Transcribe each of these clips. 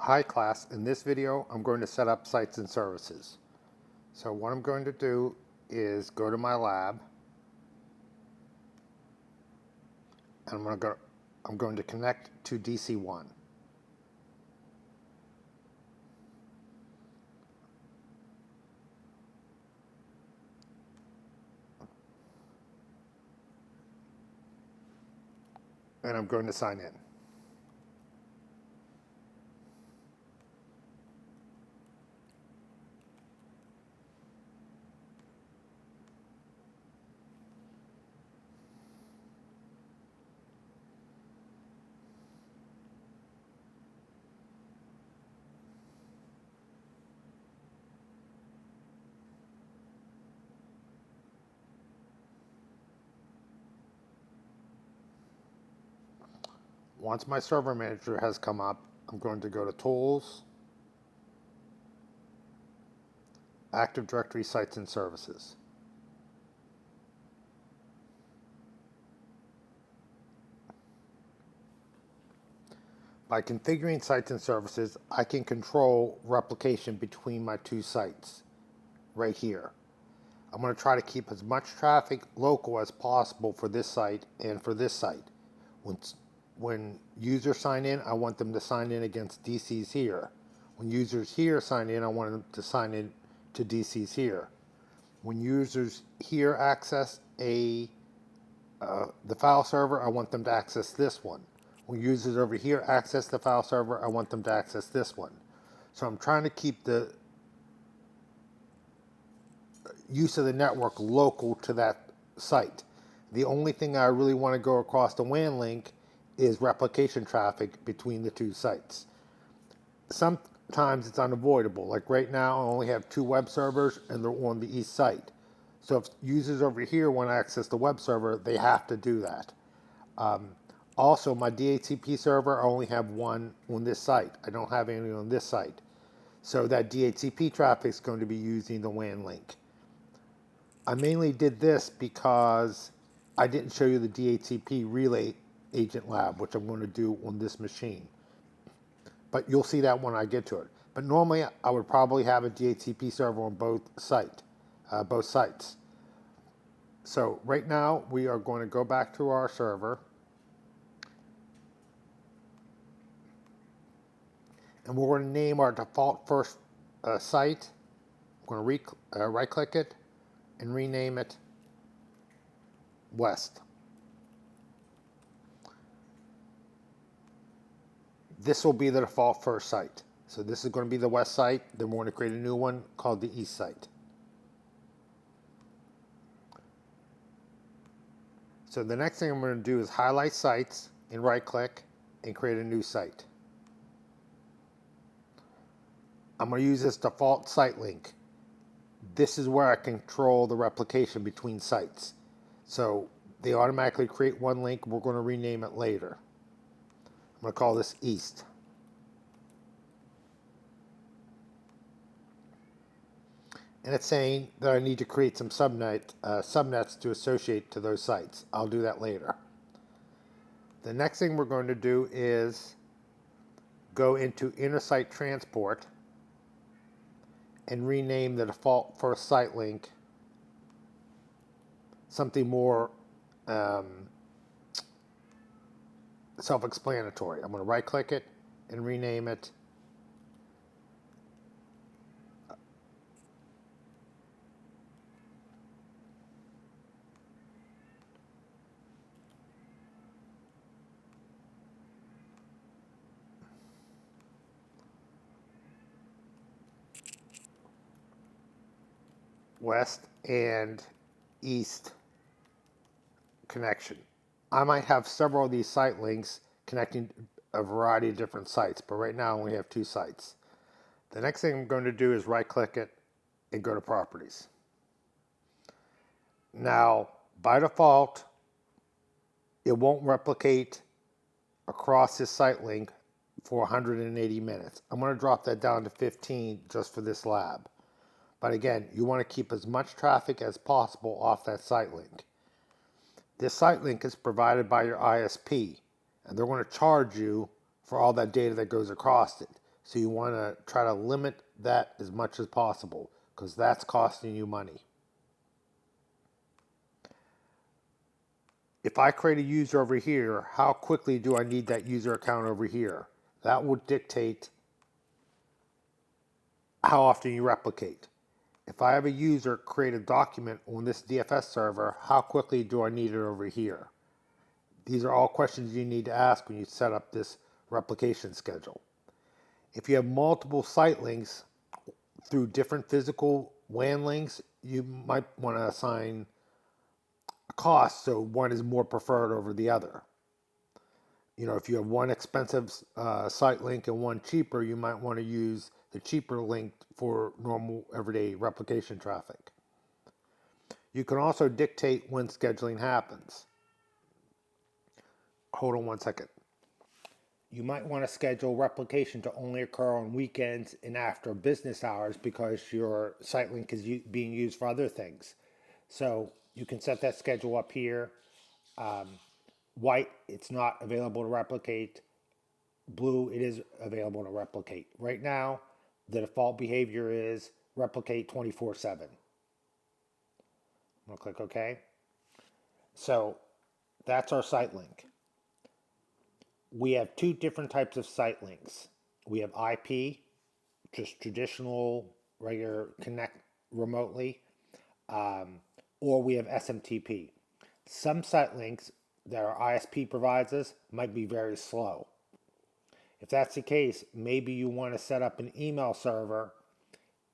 Hi class, in this video I'm going to set up sites and services. So what I'm going to do is go to my lab and I'm going to connect to DC1. And I'm going to sign in. Once my server manager has come up, I'm going to go to Tools, Active Directory Sites and Services. By configuring sites and services, I can control replication between my two sites right here. I'm going to try to keep as much traffic local as possible for this site and for this site. When users sign in, I want them to sign in against DCs here. When users here sign in, I want them to sign in to DCs here. When users here access the file server, I want them to access this one. When users over here access the file server, I want them to access this one. So I'm trying to keep the use of the network local to that site. The only thing I really want to go across the WAN link is replication traffic between the two sites. Sometimes it's unavoidable. Like right now, I only have two web servers and they're on the east site. So if users over here want to access the web server, they have to do that. Also, my DHCP server, I only have one on this site. I don't have any on this site. So that DHCP traffic is going to be using the WAN link. I mainly did this because I didn't show you the DHCP relay agent lab, which I'm going to do on this machine. But you'll see that when I get to it. But normally I would probably have a DHCP server on both sites. So right now we are going to go back to our server. And we're going to name our default first site. I'm going to right click it and rename it West. This will be the default first site. So this is going to be the west site. Then we're going to create a new one called the east site. So the next thing I'm going to do is highlight sites and right click and create a new site. I'm going to use this default site link. This is where I control the replication between sites. So they automatically create one link. We're going to rename it later. I'm going to call this East. And it's saying that I need to create some subnets to associate to those sites. I'll do that later. The next thing we're going to do is go into inner site transport and rename the default first site link something more self-explanatory. I'm going to right click it and rename it West and East connection. I might have several of these site links connecting a variety of different sites, but right now I only have two sites. The next thing I'm going to do is right click it and go to properties. Now, by default, it won't replicate across this site link for 180 minutes. I'm going to drop that down to 15 just for this lab. But again, you want to keep as much traffic as possible off that site link. This site link is provided by your ISP, and they're going to charge you for all that data that goes across it. So you want to try to limit that as much as possible because that's costing you money. If I create a user over here, how quickly do I need that user account over here? That would dictate how often you replicate. If I have a user create a document on this DFS server, how quickly do I need it over here? These are all questions you need to ask when you set up this replication schedule. If you have multiple site links through different physical WAN links, you might want to assign a cost so one is more preferred over the other. You know, if you have one expensive site link and one cheaper, you might want to use the cheaper link for normal everyday replication traffic. You can also dictate when scheduling happens. Hold on one second. You might want to schedule replication to only occur on weekends and after business hours because your site link is being used for other things. So you can set that schedule up here. White, it's not available to replicate. Blue, it is available to replicate. Right now, the default behavior is replicate 24/7. I'm going to click OK. So that's our site link. We have two different types of site links. We have IP, just traditional, regular connect remotely, or we have SMTP. Some site links that our ISP provides us might be very slow. If that's the case, maybe you want to set up an email server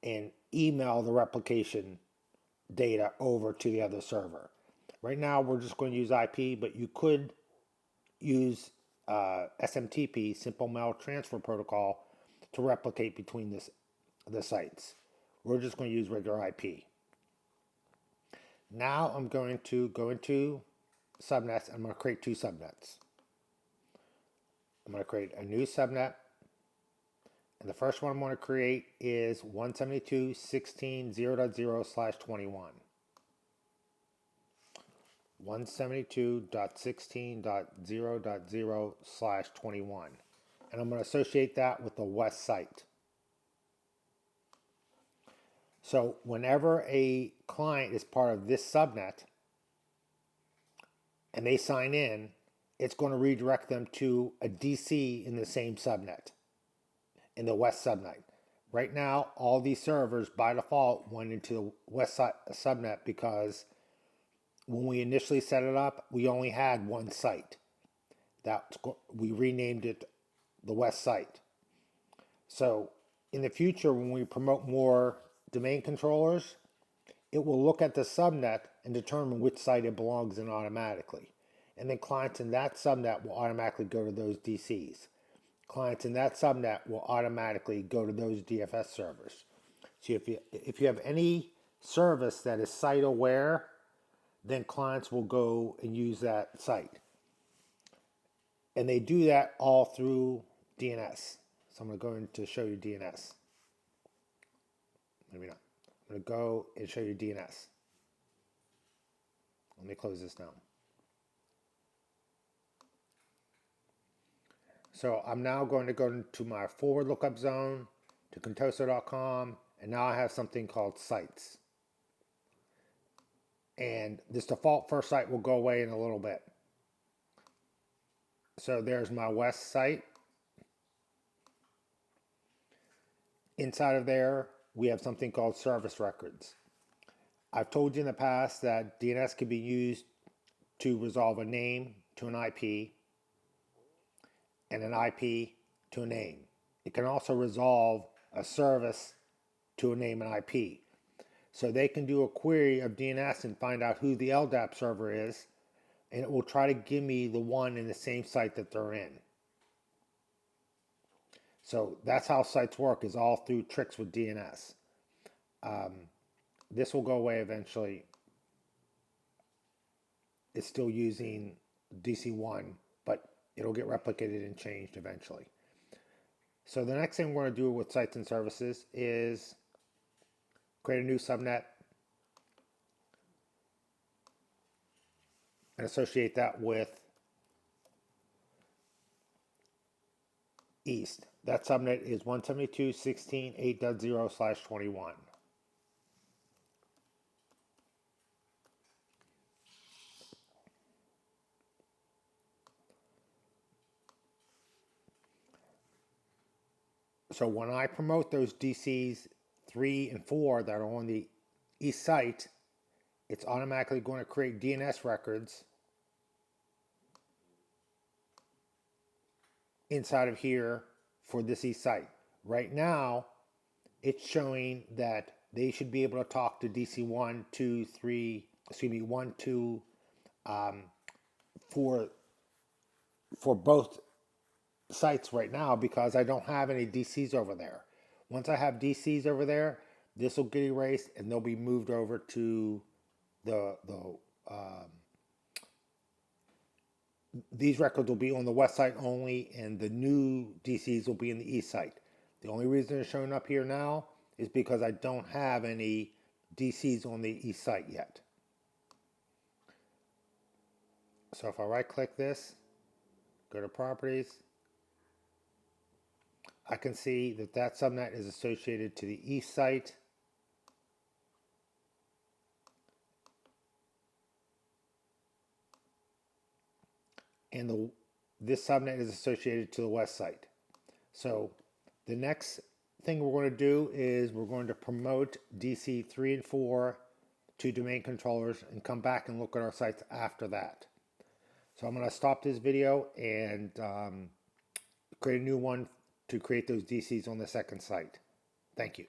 and email the replication data over to the other server. Right now, we're just going to use IP, but you could use SMTP, Simple Mail Transfer Protocol, to replicate between the sites. We're just going to use regular IP. Now I'm going to go into subnets. I'm going to create two subnets. I'm going to create a new subnet. And the first one I'm going to create is 172.16.0.0/21. 172.16.0.0/21. And I'm going to associate that with the west site. So whenever a client is part of this subnet and they sign in, it's going to redirect them to a DC in the same subnet, in the west subnet. Right now, all these servers by default went into the west subnet because when we initially set it up, we only had one site. We renamed it the west site. So in the future, when we promote more domain controllers, it will look at the subnet and determine which site it belongs in automatically. And then clients in that subnet will automatically go to those DCs. Clients in that subnet will automatically go to those DFS servers. So if you have any service that is site aware, then clients will go and use that site. And they do that all through DNS. So I'm going to go in to show you DNS. Maybe not. I'm going to go and show you DNS. Let me close this down. So I'm now going to go into my forward lookup zone to contoso.com, and now I have something called sites. And this default first site will go away in a little bit. So there's my west site. Inside of there, we have something called service records. I've told you in the past that DNS can be used to resolve a name to an IP and an IP to a name. It can also resolve a service to a name and IP. So they can do a query of DNS and find out who the LDAP server is, and it will try to give me the one in the same site that they're in. So that's how sites work, is all through tricks with DNS. This will go away eventually. It's still using DC1, but it'll get replicated and changed eventually. So the next thing we're going to do with sites and services is create a new subnet and associate that with east. That subnet is 172.16.8.0/21. So when I promote those DCs 3 and 4 that are on the east site, it's automatically going to create DNS records inside of here for this east site. Right now, it's showing that they should be able to talk to DC 1, 2, 3, 1, 2, 4 for both sites right now because I don't have any DCs over there. Once I have DCs over there, this will get erased and they'll be moved over to the these records will be on the west site only, and the new DCs will be in the east site. The only reason they're showing up here now is because I don't have any DCs on the east site yet. So if I right click this, go to properties, I can see that that subnet is associated to the east site. And this subnet is associated to the west site. So the next thing we're going to do is we're going to promote DC 3 and 4 to domain controllers and come back and look at our sites after that. So I'm going to stop this video and create a new one to create those DCs on the second site. Thank you.